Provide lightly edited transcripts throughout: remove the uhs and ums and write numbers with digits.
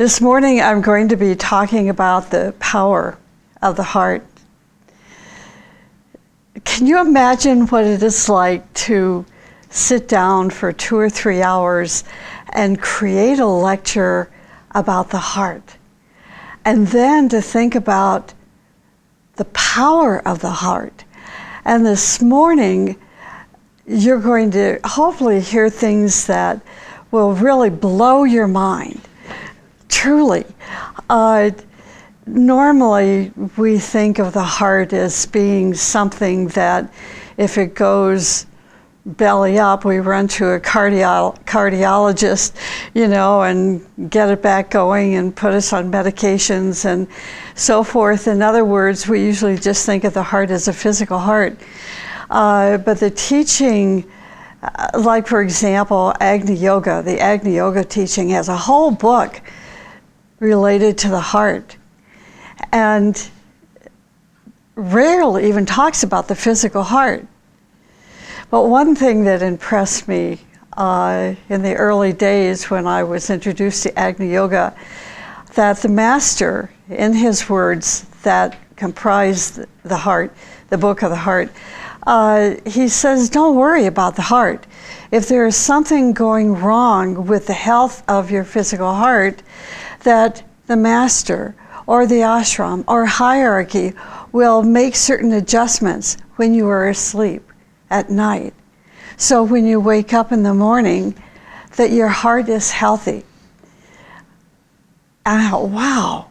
This morning I'm going to be talking about the power of the heart. Can you imagine what it is like to sit down for 2 or 3 hours and create a lecture about the heart? And then to think about the power of the heart. And this morning, you're going to hopefully hear things that will really blow your mind. Truly. Normally, we think of the heart as being something that if it goes belly up, we run to a cardiologist, and get it back going and put us on medications and so forth. In other words, we usually just think of the heart as a physical heart. But the teaching, like for example, Agni Yoga, the Agni Yoga teaching has a whole book related to the heart, and rarely even talks about the physical heart. But one thing that impressed me in the early days when I was introduced to Agni Yoga, that the master, in his words that comprise the heart, the book of the heart, he says, don't worry about the heart. If there is something going wrong with the health of your physical heart, that the master or the ashram or hierarchy will make certain adjustments when you are asleep at night. So when you wake up in the morning, that your heart is healthy. And I thought, wow,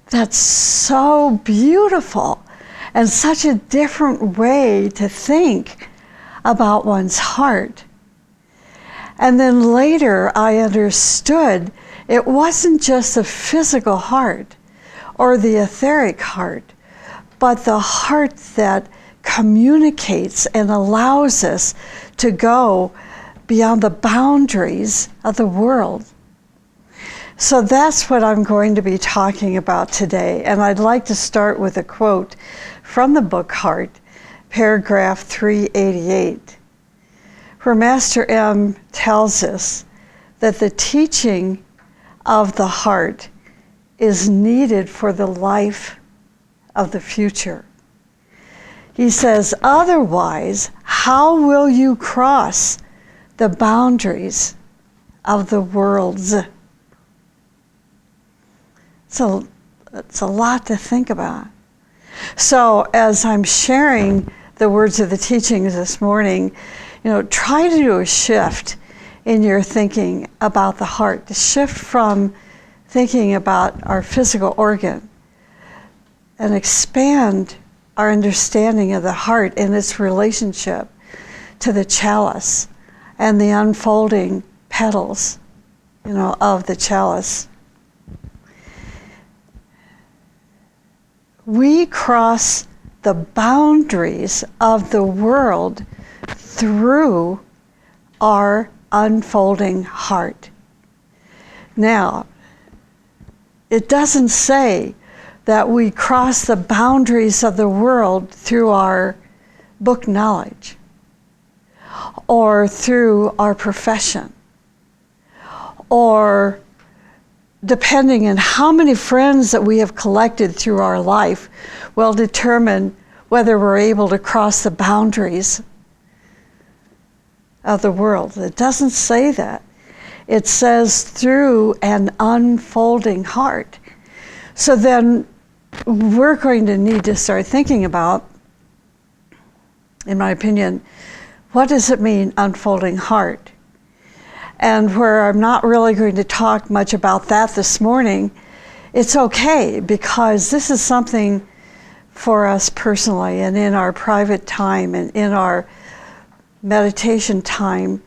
that's so beautiful and such a different way to think about one's heart. And then later I understood it wasn't just the physical heart or the etheric heart, but the heart that communicates and allows us to go beyond the boundaries of the world. So that's what I'm going to be talking about today. And I'd like to start with a quote from the book Heart, paragraph 388, where Master M tells us that the teaching of the heart is needed for the life of the future. He says, otherwise, how will you cross the boundaries of the worlds? So it's a lot to think about. So as I'm sharing the words of the teachings this morning, try to do a shift in your thinking about the heart, to shift from thinking about our physical organ and expand our understanding of the heart and its relationship to the chalice and the unfolding petals, of the chalice. We cross the boundaries of the world through our unfolding heart. Now, it doesn't say that we cross the boundaries of the world through our book knowledge or through our profession, or depending on how many friends that we have collected through our life will determine whether we're able to cross the boundaries of the world. It doesn't say that. It says through an unfolding heart. So then we're going to need to start thinking about, in my opinion, what does it mean, unfolding heart? And where I'm not really going to talk much about that this morning, it's okay, because this is something for us personally and in our private time and in our meditation time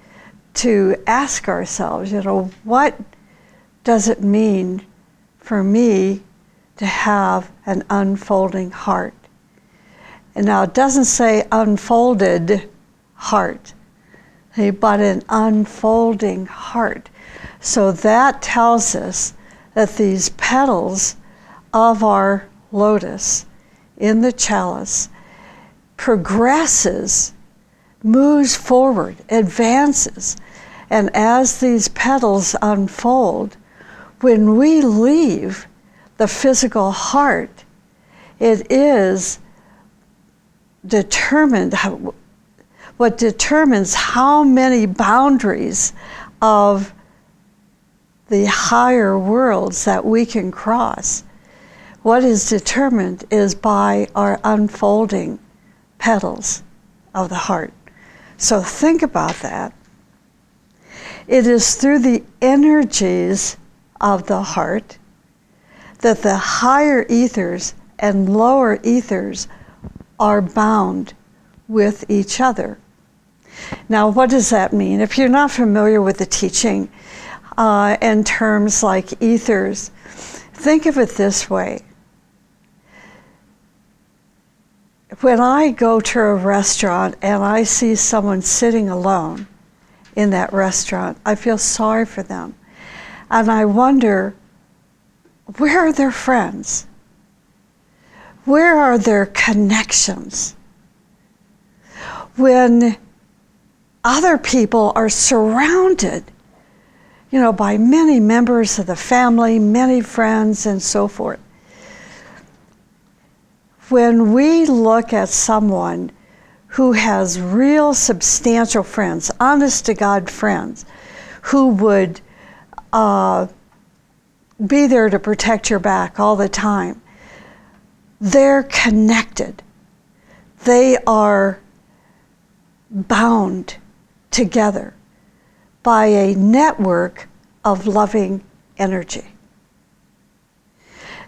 to ask ourselves, what does it mean for me to have an unfolding heart? And now it doesn't say unfolded heart, but an unfolding heart. So that tells us that these petals of our lotus in the chalice progresses, moves forward, advances. And as these petals unfold, when we leave the physical heart, it is determined, what determines how many boundaries of the higher worlds that we can cross. What is determined is by our unfolding petals of the heart. So think about that. It is through the energies of the heart that the higher ethers and lower ethers are bound with each other. Now, what does that mean? If you're not familiar with the teaching in terms like ethers, think of it this way. When I go to a restaurant and I see someone sitting alone in that restaurant, I feel sorry for them. And I wonder, where are their friends? Where are their connections? When other people are surrounded, by many members of the family, many friends, and so forth. When we look at someone who has real substantial friends, honest to God friends, who would be there to protect your back all the time, they're connected. They are bound together by a network of loving energy.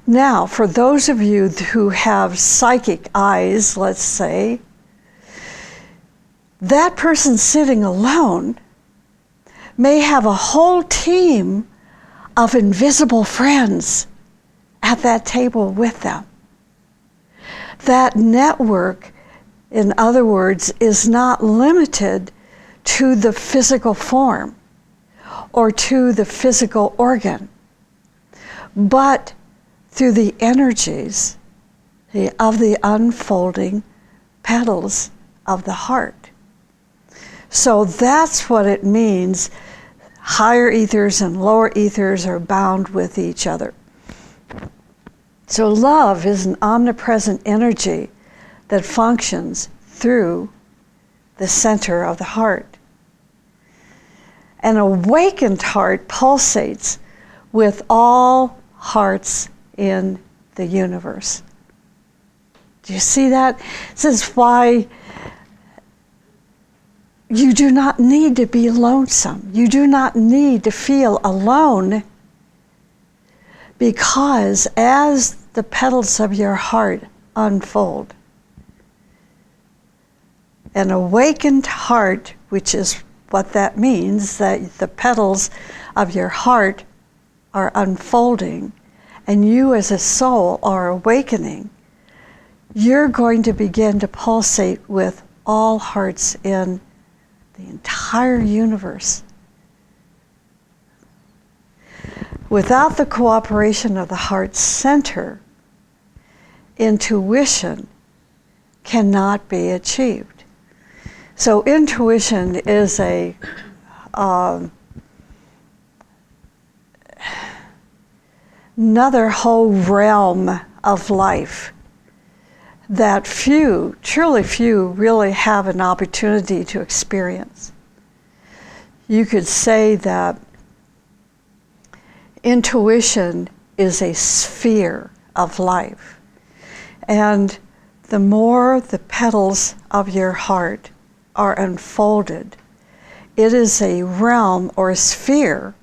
Now, for those of you who have psychic eyes, let's say, that person sitting alone may have a whole team of invisible friends at that table with them. That network, in other words, is not limited to the physical form or to the physical organ, but through the energies of the unfolding petals of the heart. So that's what it means. Higher ethers and lower ethers are bound with each other. So love is an omnipresent energy that functions through the center of the heart. An awakened heart pulsates with all hearts in the universe. Do you see that? This is why you do not need to be lonesome. You do not need to feel alone, because as the petals of your heart unfold, an awakened heart, which is what that means, that the petals of your heart are unfolding and you as a soul are awakening, you're going to begin to pulsate with all hearts in the entire universe. Without the cooperation of the heart center, intuition cannot be achieved. So intuition is another whole realm of life that few, truly few, really have an opportunity to experience. You could say that intuition is a sphere of life. And the more the petals of your heart are unfolded, it is a realm or a sphere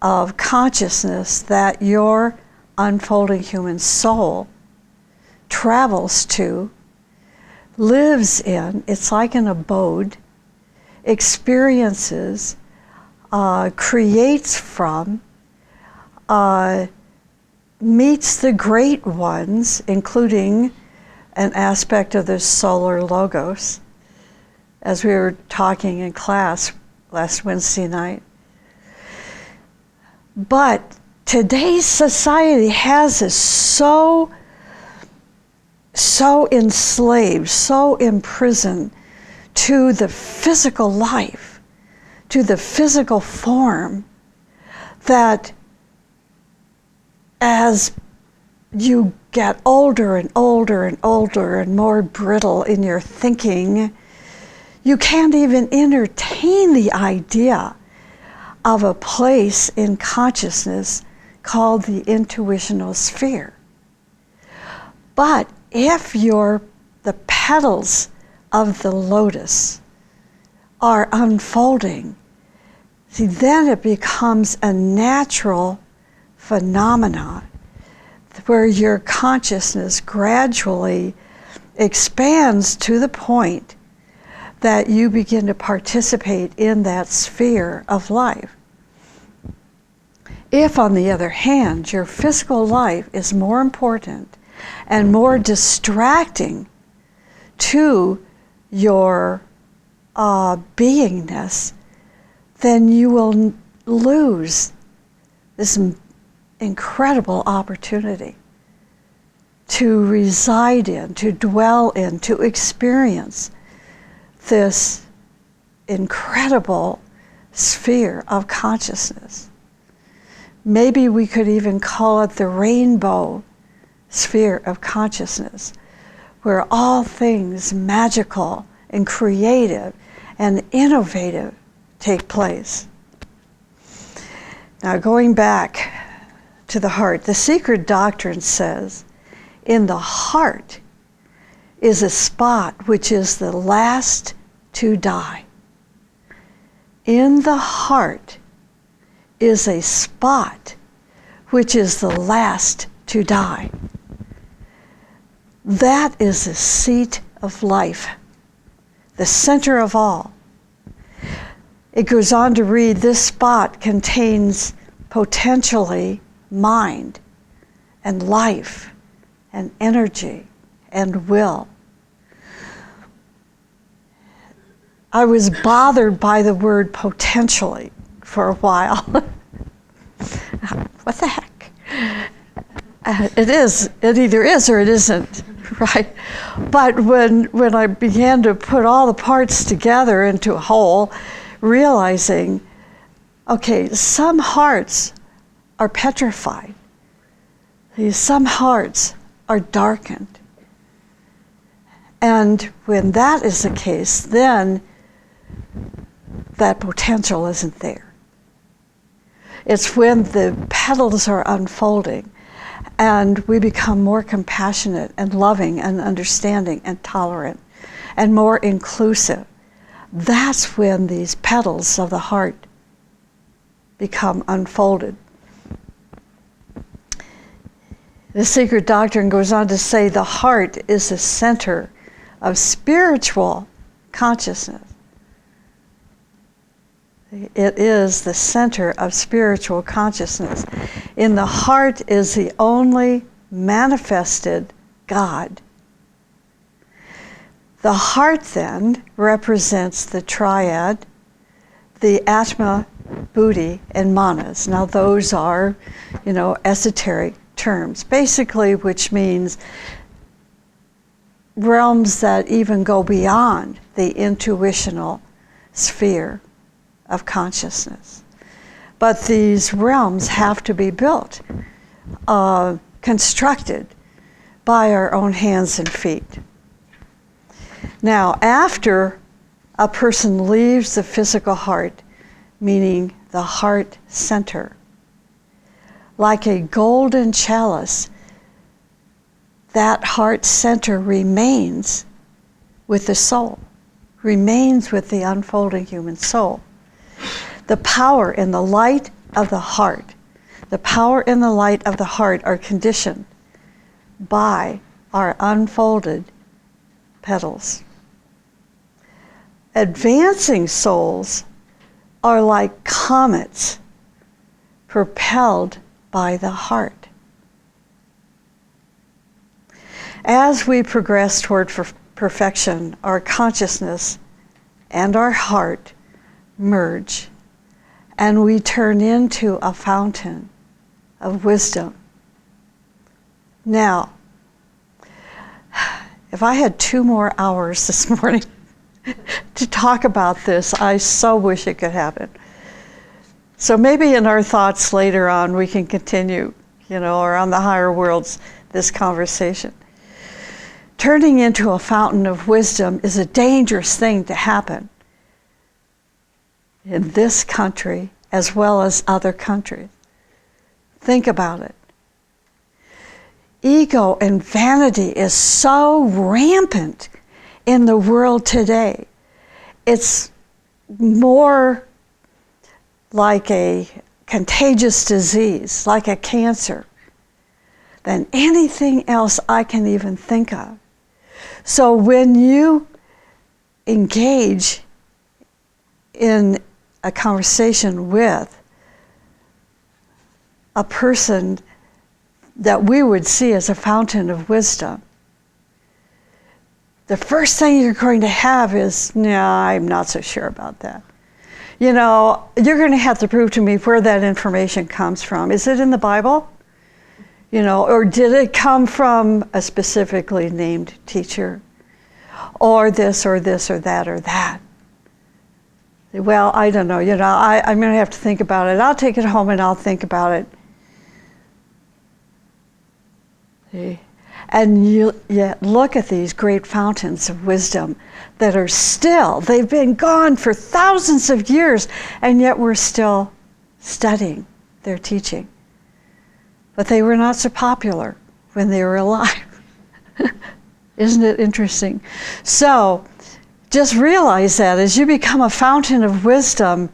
of consciousness that your unfolding human soul travels to, lives in. It's like an abode, experiences, creates from, meets the great ones, including an aspect of the solar logos, as we were talking in class last Wednesday night. But today's society has us so enslaved, so imprisoned to the physical life, to the physical form, that as you get older and older and older and more brittle in your thinking, you can't even entertain the idea of a place in consciousness called the intuitional sphere. But if the petals of the lotus are unfolding, see, then it becomes a natural phenomenon where your consciousness gradually expands to the point that you begin to participate in that sphere of life. If, on the other hand, your physical life is more important and more distracting to your beingness, then you will lose this incredible opportunity to reside in, to dwell in, to experience this incredible sphere of consciousness. Maybe we could even call it the rainbow sphere of consciousness, where all things magical and creative and innovative take place. Now, going back to the heart, the secret doctrine says, in the heart is a spot which is the last to die. In the heart is a spot which is the last to die. That is the seat of life, the center of all. It goes on to read, this spot contains potentially mind and life and energy and will. I was bothered by the word potentially for a while. What the heck? It either is or it isn't, right? But when I began to put all the parts together into a whole, realizing, okay, some hearts are petrified. Some hearts are darkened. And when that is the case, then that potential isn't there. It's when the petals are unfolding and we become more compassionate and loving and understanding and tolerant and more inclusive. That's when these petals of the heart become unfolded. The secret doctrine goes on to say the heart is the center of spiritual consciousness. It is the center of spiritual consciousness. In the heart is the only manifested God. The heart then represents the triad, the Atma, Buddhi, and Manas. Now those are, esoteric terms, basically, which means realms that even go beyond the intuitional sphere of consciousness. But these realms have to be built, constructed by our own hands and feet. Now, after a person leaves the physical heart, meaning the heart center, like a golden chalice, that heart center remains with the soul, remains with the unfolding human soul. The power and the light of the heart, the power and the light of the heart are conditioned by our unfolded petals. Advancing souls are like comets propelled by the heart. As we progress toward perfection, our consciousness and our heart merge, and we turn into a fountain of wisdom. Now, if I had 2 more hours this morning to talk about this, I so wish it could happen. So maybe in our thoughts later on we can continue, or on the higher worlds, this conversation. Turning into a fountain of wisdom is a dangerous thing to happen in this country as well as other countries. Think about it. Ego and vanity is so rampant in the world today. It's more like a contagious disease, like a cancer, than anything else I can even think of. So when you engage in a conversation with a person that we would see as a fountain of wisdom, the first thing you're going to have is, no, I'm not so sure about that. You're going to have to prove to me where that information comes from. Is it in the Bible? Or did it come from a specifically named teacher? Or this, or this, or that, or that? Well, I don't know. I'm going to have to think about it. I'll take it home and I'll think about it. See? And yet look at these great fountains of wisdom that are still, they've been gone for thousands of years, and yet we're still studying their teaching. But they were not so popular when they were alive. Isn't it interesting? So just realize that as you become a fountain of wisdom,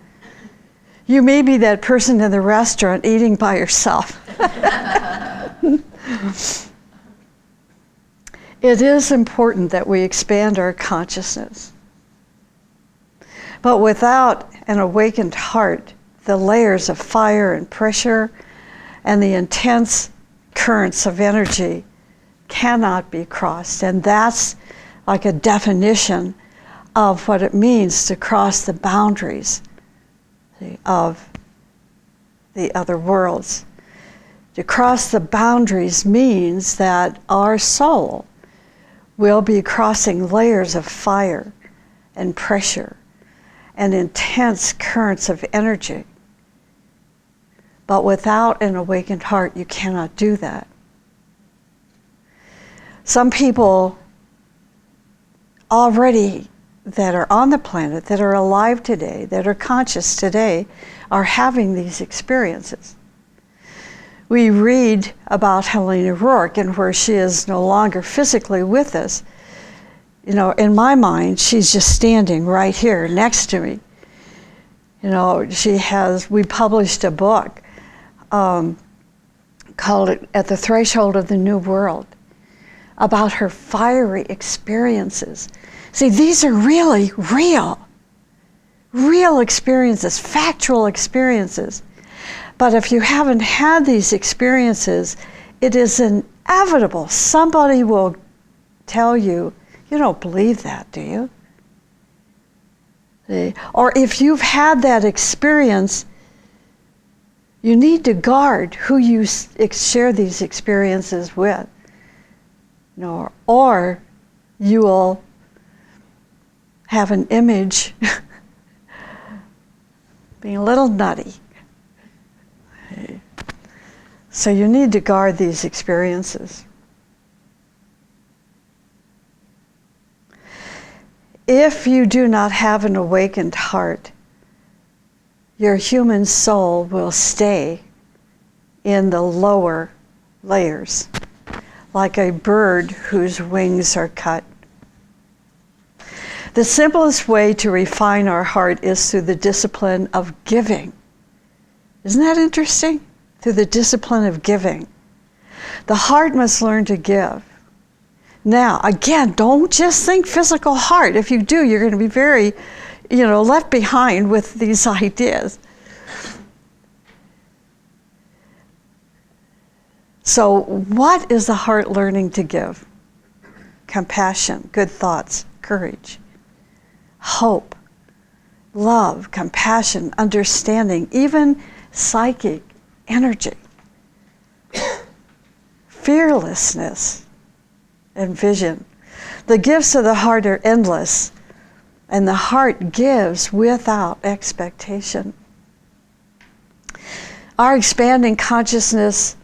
you may be that person in the restaurant eating by yourself. It is important that we expand our consciousness. But without an awakened heart, the layers of fire and pressure and the intense currents of energy cannot be crossed. And that's like a definition of what it means to cross the boundaries of the other worlds. To cross the boundaries means that our soul will be crossing layers of fire and pressure and intense currents of energy. But without an awakened heart, you cannot do that. Some people already that are on the planet, that are alive today, that are conscious today, are having these experiences. We read about Helena Rourke and where she is no longer physically with us. In my mind, she's just standing right here next to me. We published a book called At the Threshold of the New World about her fiery experiences. See, these are really real experiences, factual experiences. But if you haven't had these experiences, it is inevitable. Somebody will tell you, you don't believe that, do you? See? Or if you've had that experience, you need to guard who you share these experiences with. Or you will have an image being a little nutty. So you need to guard these experiences. If you do not have an awakened heart, your human soul will stay in the lower layers, like a bird whose wings are cut. The simplest way to refine our heart is through the discipline of giving. Isn't that interesting? Through the discipline of giving. The heart must learn to give. Now, again, don't just think physical heart. If you do, you're going to be very, left behind with these ideas. So, what is the heart learning to give? Compassion, good thoughts, courage, hope, love, compassion, understanding, even psychic energy, fearlessness, and vision. The gifts of the heart are endless, and the heart gives without expectation. Our expanding consciousness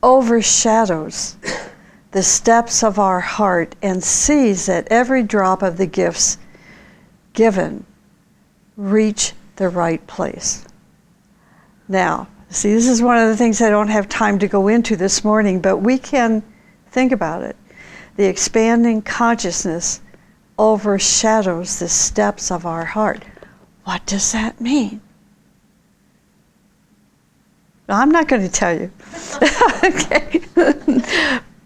overshadows the steps of our heart and sees that every drop of the gifts given reach the right place. Now, see, this is one of the things I don't have time to go into this morning, but we can think about it. The expanding consciousness overshadows the steps of our heart. What does that mean? I'm not going to tell you. Okay.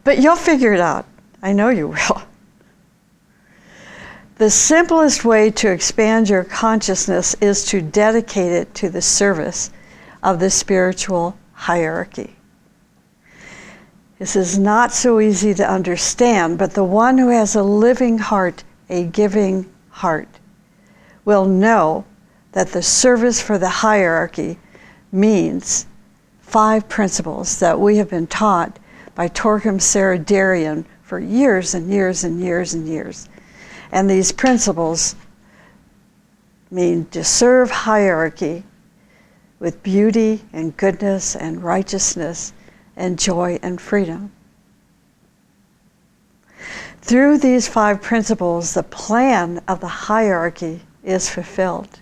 But you'll figure it out. I know you will. The simplest way to expand your consciousness is to dedicate it to the service of the spiritual hierarchy. This is not so easy to understand, but the one who has a living heart, a giving heart, will know that the service for the hierarchy means 5 principles that we have been taught by Torquem Saradarian for years and years and years and years. And these principles mean to serve hierarchy with beauty and goodness and righteousness and joy and freedom. Through these 5 principles, the plan of the hierarchy is fulfilled.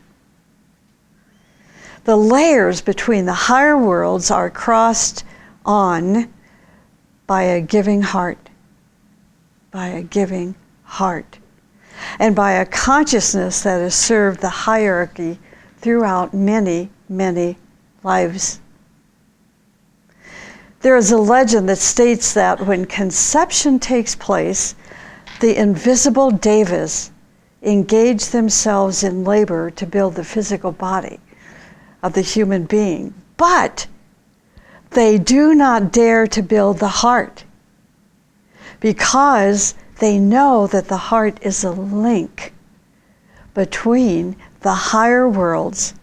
The layers between the higher worlds are crossed on by a giving heart, and by a consciousness that has served the hierarchy throughout many, many lives. There is a legend that states that when conception takes place, the invisible devas engage themselves in labor to build the physical body of the human being, but they do not dare to build the heart because they know that the heart is a link between the higher worlds,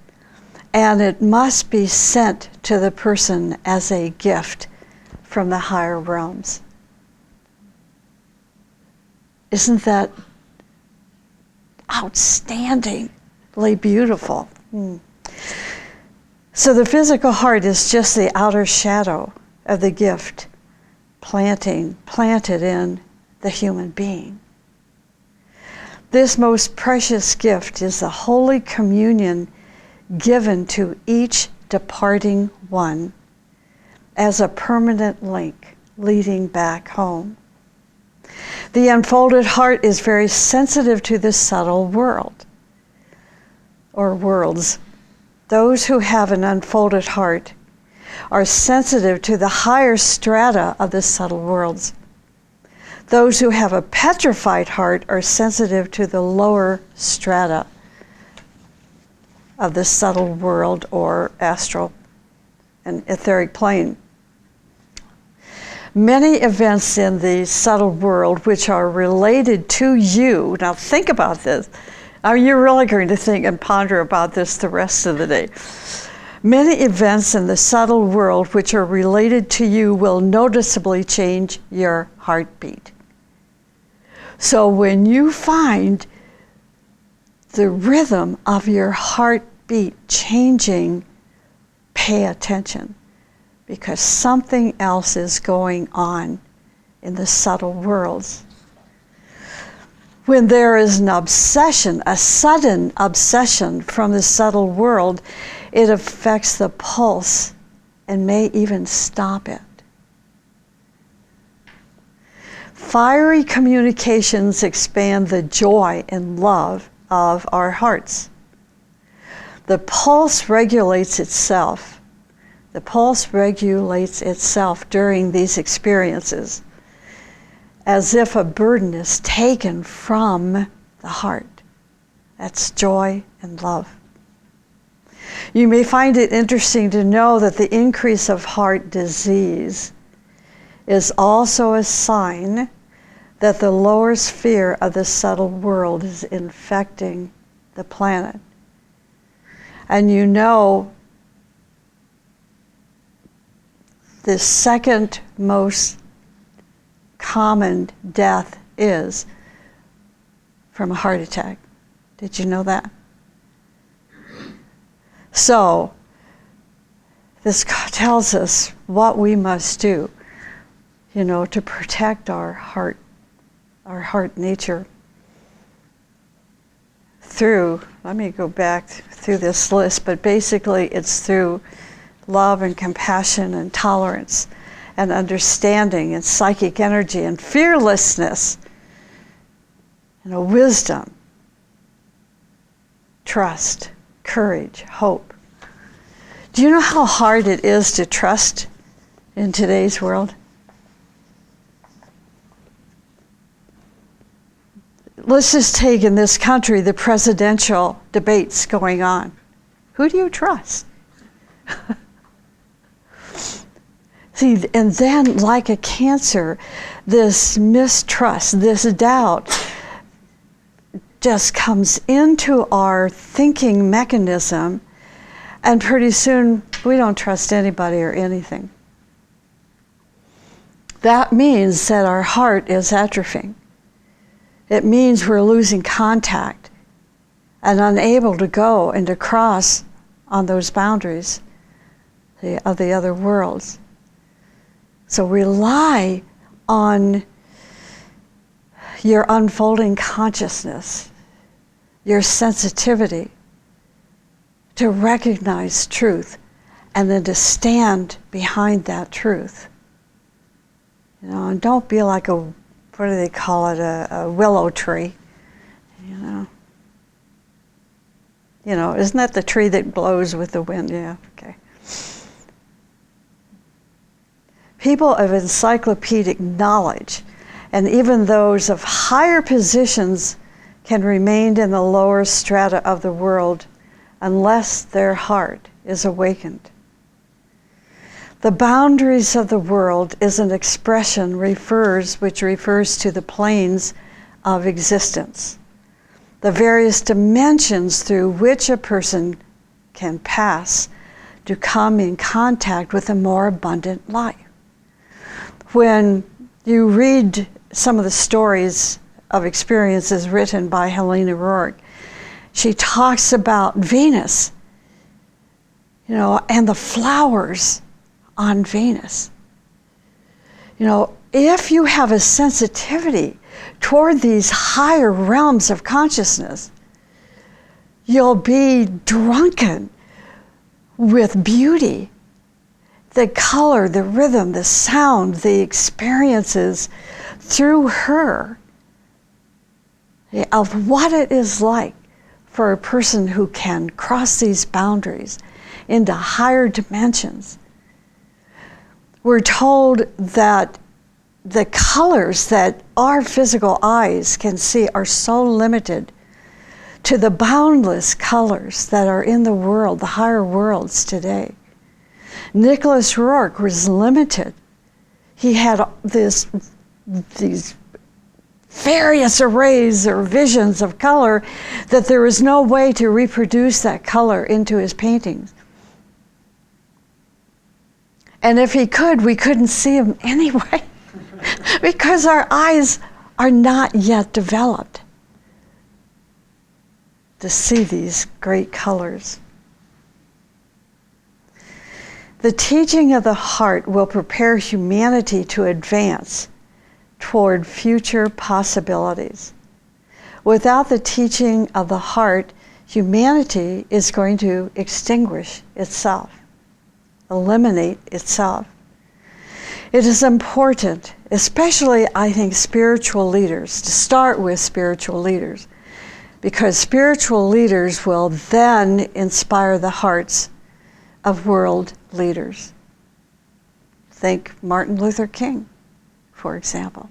and it must be sent to the person as a gift from the higher realms. Isn't that outstandingly beautiful? So the physical heart is just the outer shadow of the gift planted in the human being. This most precious gift is the Holy Communion given to each departing one as a permanent link leading back home. The unfolded heart is very sensitive to the subtle world, or worlds. Those who have an unfolded heart are sensitive to the higher strata of the subtle worlds. Those who have a petrified heart are sensitive to the lower strata of the subtle world or astral and etheric plane. Many events in the subtle world which are related to you, now think about this, you're really going to think and ponder about this the rest of the day. Many events in the subtle world which are related to you will noticeably change your heartbeat. So when you find the rhythm of your heartbeat changing, pay attention, because something else is going on in the subtle worlds. When there is an obsession, a sudden obsession from the subtle world, it affects the pulse and may even stop it. Fiery communications expand the joy and love of our hearts. The pulse regulates itself. The pulse regulates itself during these experiences, as if a burden is taken from the heart. That's joy and love. You may find it interesting to know that the increase of heart disease is also a sign that the lower sphere of the subtle world is infecting the planet. And you know, the second most common death is from a heart attack. Did you know that? So, this tells us what we must do to protect our heart nature through, let me go back through this list, but basically it's through love and compassion and tolerance and understanding and psychic energy and fearlessness, wisdom, trust, courage, hope. Do you know how hard it is to trust in today's world? Let's just take in this country the presidential debates going on. Who do you trust? See, and then like a cancer, this mistrust, this doubt just comes into our thinking mechanism, and pretty soon we don't trust anybody or anything. That means that our heart is atrophying. It means we're losing contact and unable to go and to cross on those boundaries of the other worlds. So rely on your unfolding consciousness, your sensitivity to recognize truth and then to stand behind that truth. And don't be like what do they call it, a willow tree, isn't that the tree that blows with the wind? Yeah, okay. People of encyclopedic knowledge, and even those of higher positions, can remain in the lower strata of the world unless their heart is awakened. The boundaries of the world is an expression which refers to the planes of existence, the various dimensions through which a person can pass to come in contact with a more abundant life. When you read some of the stories of experiences written by Helena Rourke, she talks about Venus, and the flowers on Venus. If you have a sensitivity toward these higher realms of consciousness, you'll be drunken with beauty, the color, the rhythm, the sound, the experiences through her of what it is like for a person who can cross these boundaries into higher dimensions. We're told that the colors that our physical eyes can see are so limited to the boundless colors that are in the world, the higher worlds today. Nicholas Rourke was limited. He had these various arrays or visions of color that there was no way to reproduce that color into his paintings. And if he could, we couldn't see him anyway because our eyes are not yet developed to see these great colors. The teaching of the heart will prepare humanity to advance toward future possibilities. Without the teaching of the heart, humanity is going to extinguish itself, eliminate itself. It is important, especially I think spiritual leaders, to start with spiritual leaders, because spiritual leaders will then inspire the hearts of world leaders. Think Martin Luther King, for example.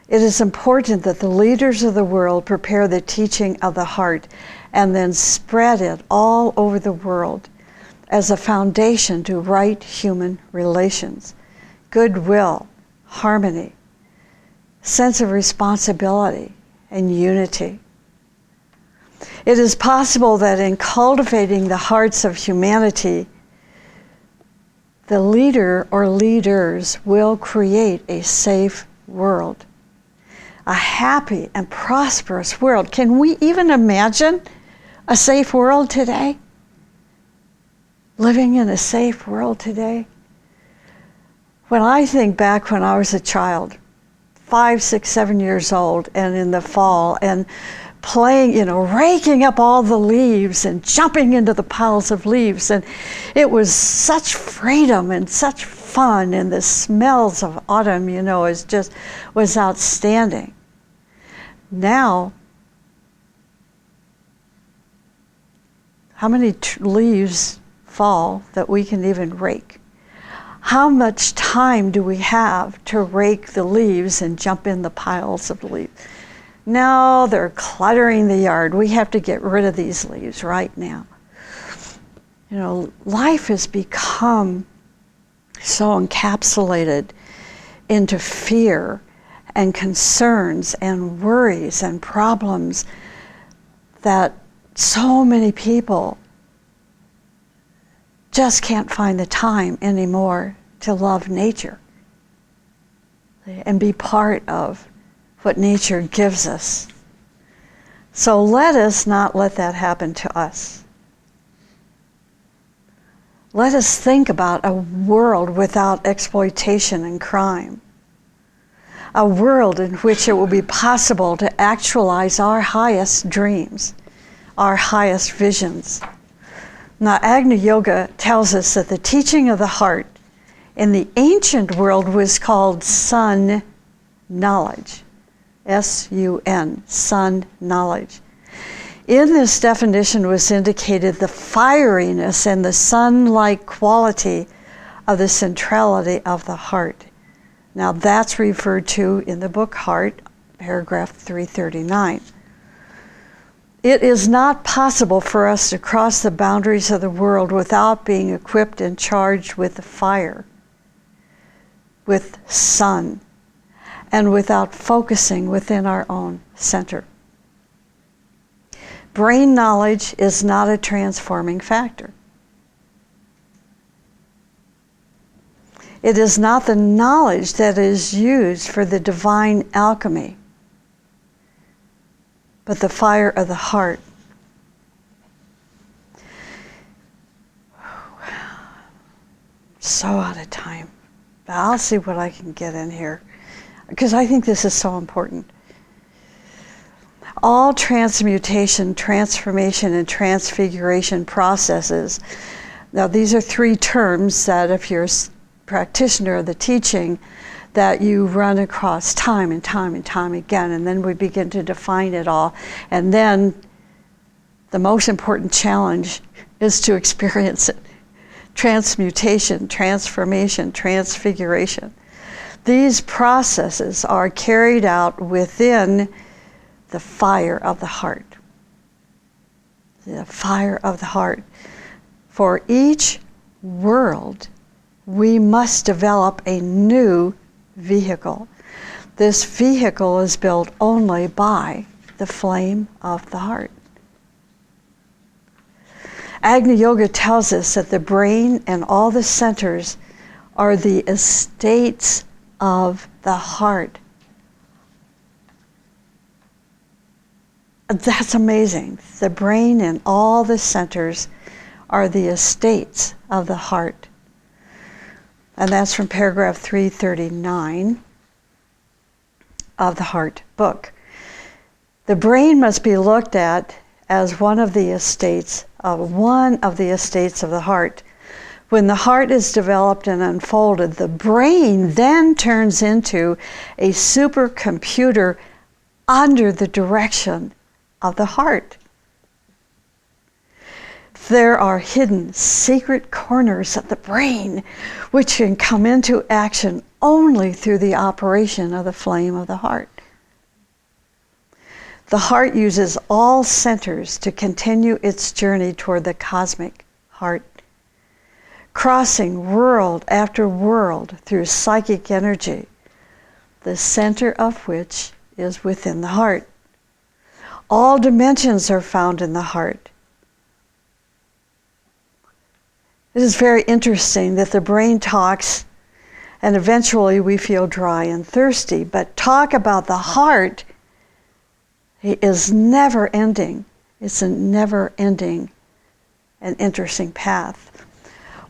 It is important that the leaders of the world prepare the teaching of the heart and then spread it all over the world as a foundation to right human relations, goodwill, harmony, sense of responsibility, and unity. It is possible that in cultivating the hearts of humanity, the leader or leaders will create a safe world, a happy and prosperous world. Can we even imagine a safe world today? Living in a safe world today? When I think back when I was a child, 5, 6, 7 years old, and in the fall, and playing, raking up all the leaves and jumping into the piles of leaves, and it was such freedom and such fun, and the smells of autumn, was outstanding. Now, how many leaves fall that we can even rake? How much time do we have to rake the leaves and jump in the piles of leaves? No, they're cluttering the yard. We have to get rid of these leaves right now. Life has become so encapsulated into fear and concerns and worries and problems that so many people just can't find the time anymore to love nature and be part of what nature gives us. So let us not let that happen to us. Let us think about a world without exploitation and crime. A world in which it will be possible to actualize our highest dreams, our highest visions. Now, Agni Yoga tells us that the teaching of the heart in the ancient world was called sun knowledge. S-U-N, sun knowledge. In this definition was indicated the fieriness and the sun-like quality of the centrality of the heart. Now, that's referred to in the book Heart, paragraph 339. It is not possible for us to cross the boundaries of the world without being equipped and charged with the fire, with sun, and without focusing within our own center. Brain knowledge is not a transforming factor. It is not the knowledge that is used for the divine alchemy, but the fire of the heart. So out of time. But I'll see what I can get in here, because I think this is so important. All transmutation, transformation, and transfiguration processes, now these are 3 terms that if you're a practitioner of the teaching, that you run across time and time and time again, and then we begin to define it all. And then the most important challenge is to experience it. Transmutation, transformation, transfiguration. These processes are carried out within the fire of the heart. The fire of the heart. For each world, we must develop a new vehicle. This vehicle is built only by the flame of the heart. Agni Yoga tells us that the brain and all the centers are the estates of the heart. That's amazing. The brain and all the centers are the estates of the heart. And that's from paragraph 339 of the Heart book. The brain must be looked at as one of the estates of the heart. When the heart is developed and unfolded, the brain then turns into a supercomputer under the direction of the heart. There are hidden secret corners of the brain which can come into action only through the operation of the flame of the heart. The heart uses all centers to continue its journey toward the cosmic heart, crossing world after world through psychic energy, the center of which is within the heart. All dimensions are found in the heart. It is very interesting that the brain talks and eventually we feel dry and thirsty, but talk about the heart is never ending. It's a never ending and interesting path.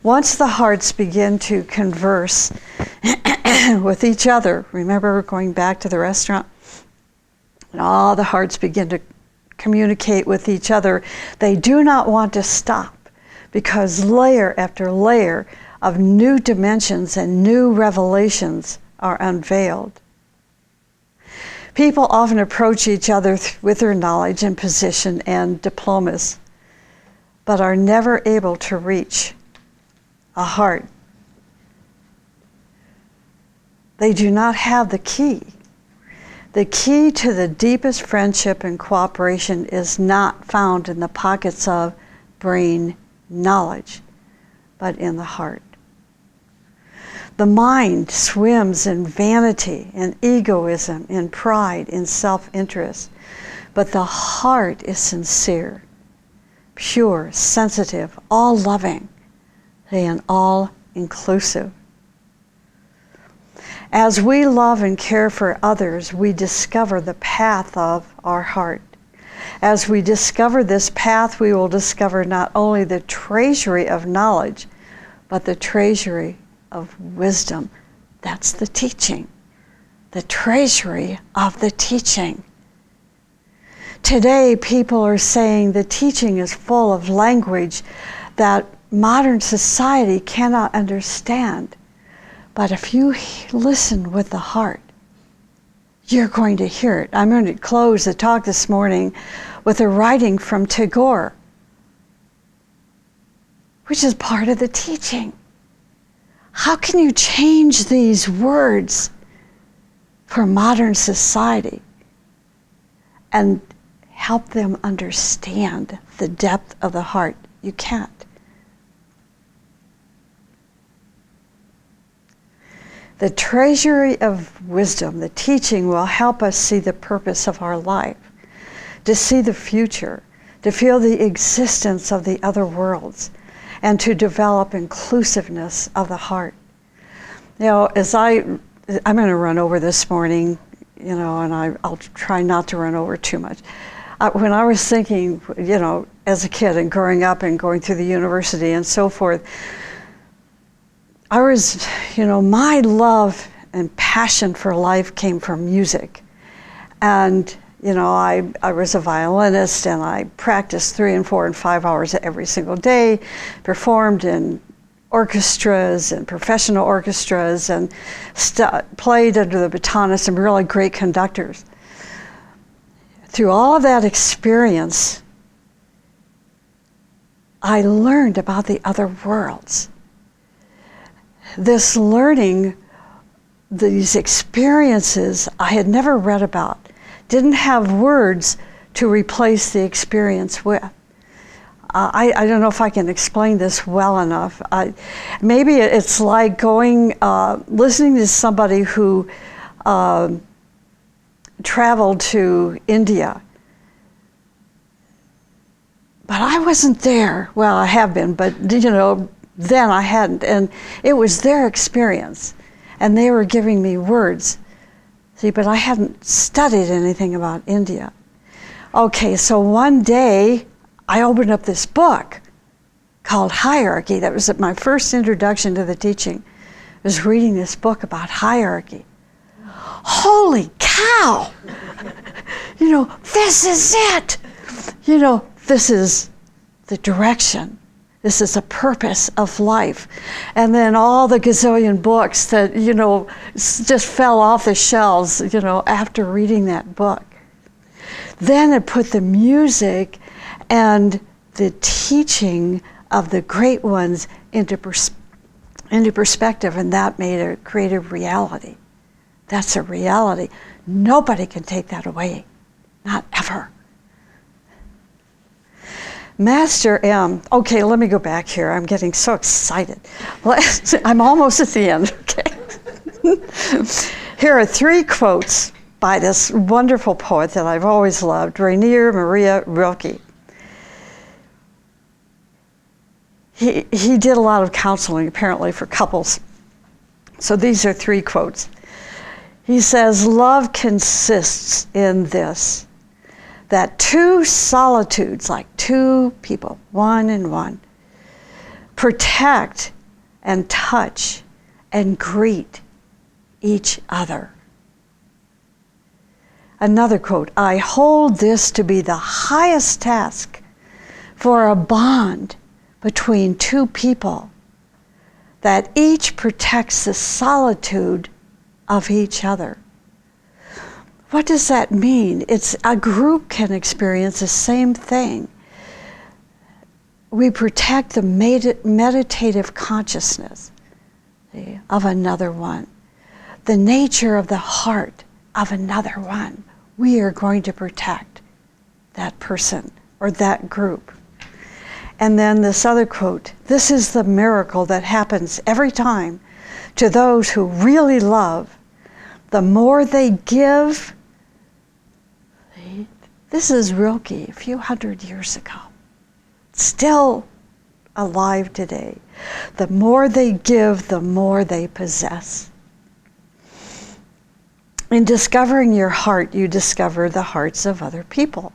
Once the hearts begin to converse with each other. Remember going back to the restaurant? And all the hearts begin to communicate with each other. They do not want to stop because layer after layer of new dimensions and new revelations are unveiled. People often approach each other with their knowledge and position and diplomas, but are never able to reach a heart. They do not have the key. The key to the deepest friendship and cooperation is not found in the pockets of brain knowledge, but in the heart. The mind swims in vanity, in egoism, in pride, in self-interest, but the heart is sincere, pure, sensitive, all-loving, and all-inclusive. As we love and care for others, we discover the path of our heart. As we discover this path, we will discover not only the treasury of knowledge, but the treasury of wisdom. That's the teaching. The treasury of the teaching. Today, people are saying the teaching is full of language that modern society cannot understand. But if you listen with the heart, you're going to hear it. I'm going to close the talk this morning with a writing from Tagore, which is part of the teaching. How can you change these words for modern society and help them understand the depth of the heart? You can't. The treasury of wisdom, the teaching, will help us see the purpose of our life, to see the future, to feel the existence of the other worlds, and to develop inclusiveness of the heart. You know, I'm going to run over this morning, you know, and I'll try not to run over too much. When I was thinking, you know, as a kid and growing up and going through the university and so forth, I was, you know, my love and passion for life came from music. And, you know, I was a violinist and I practiced 3 and 4 and 5 hours every single day, performed in orchestras and professional orchestras and played under the baton of some really great conductors. Through all of that experience, I learned about the other worlds. This learning, these experiences I had never read about, didn't have words to replace the experience with. I don't know if I can explain this well enough. Maybe it's like going, listening to somebody who traveled to India. But I wasn't there. Well, I have been, but you know, then I hadn't, and it was their experience, and they were giving me words. See, but I hadn't studied anything about India. Okay, so one day I opened up this book called Hierarchy. That was my first introduction to the teaching. I was reading this book about hierarchy. Holy cow! You know, this is it! You know, this is the direction. This is the purpose of life. And then all the gazillion books that, you know, just fell off the shelves, you know, after reading that book. Then it put the music and the teaching of the great ones into perspective, and that made a creative reality. That's a reality. Nobody can take that away. Not ever. Master M. Okay, let me go back here. I'm getting so excited. I'm almost at the end, okay? Here are 3 quotes by this wonderful poet that I've always loved, Rainer Maria Rilke. He did a lot of counseling, apparently, for couples. So these are 3 quotes. He says, love consists in this, that 2 solitudes, like 2 people, one and one, protect and touch and greet each other. Another quote, I hold this to be the highest task for a bond between two people, that each protects the solitude of each other. What does that mean? It's a group can experience the same thing. We protect the meditative consciousness of another one, the nature of the heart of another one. We are going to protect that person or that group. And then this other quote, this is the miracle that happens every time to those who really love. The more they give, this is Rilke a few hundred years ago, still alive today. The more they give, the more they possess. In discovering your heart, you discover the hearts of other people.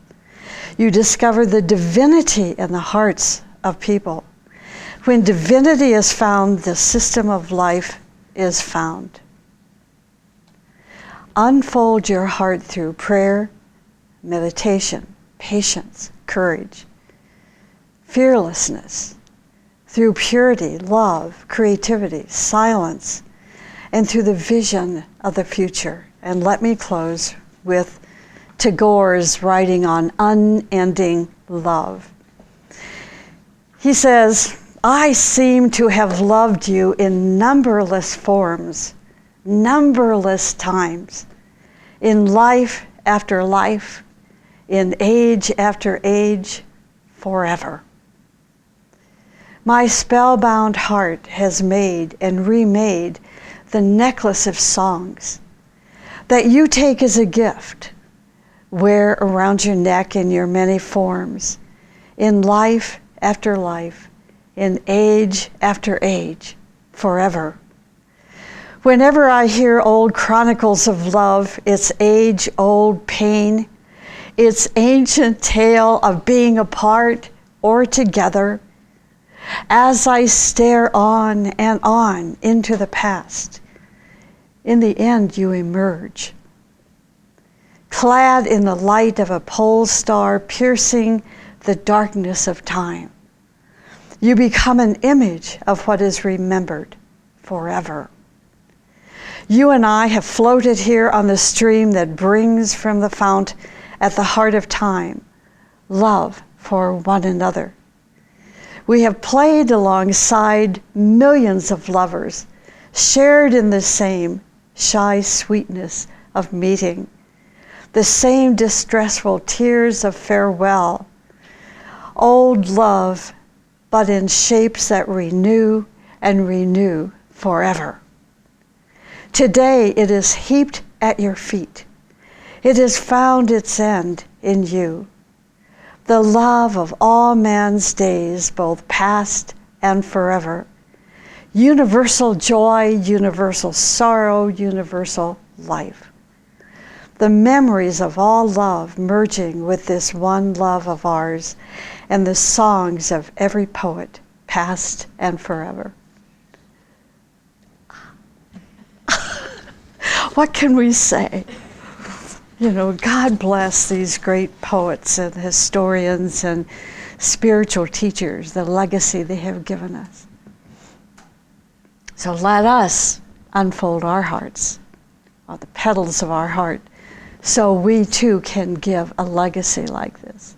You discover the divinity in the hearts of people. When divinity is found, the system of life is found. Unfold your heart through prayer, meditation, patience, courage, fearlessness, through purity, love, creativity, silence, and through the vision of the future. And let me close with Tagore's writing on unending love. He says, I seem to have loved you in numberless forms, numberless times, in life after life, in age after age, forever. My spellbound heart has made and remade the necklace of songs that you take as a gift, wear around your neck in your many forms, in life after life, in age after age, forever. Whenever I hear old chronicles of love, its age-old pain, its ancient tale of being apart or together, as I stare on and on into the past, in the end you emerge, clad in the light of a pole star piercing the darkness of time. You become an image of what is remembered forever. You and I have floated here on the stream that brings from the fount at the heart of time, love for one another. We have played alongside millions of lovers, shared in the same shy sweetness of meeting, the same distressful tears of farewell, old love, but in shapes that renew and renew forever. Today it is heaped at your feet. It has found its end in you. The love of all man's days, both past and forever. Universal joy, universal sorrow, universal life. The memories of all love merging with this one love of ours, and the songs of every poet, past and forever. What can we say? You know, God bless these great poets and historians and spiritual teachers, the legacy they have given us. So let us unfold our hearts, or the petals of our heart, so we too can give a legacy like this.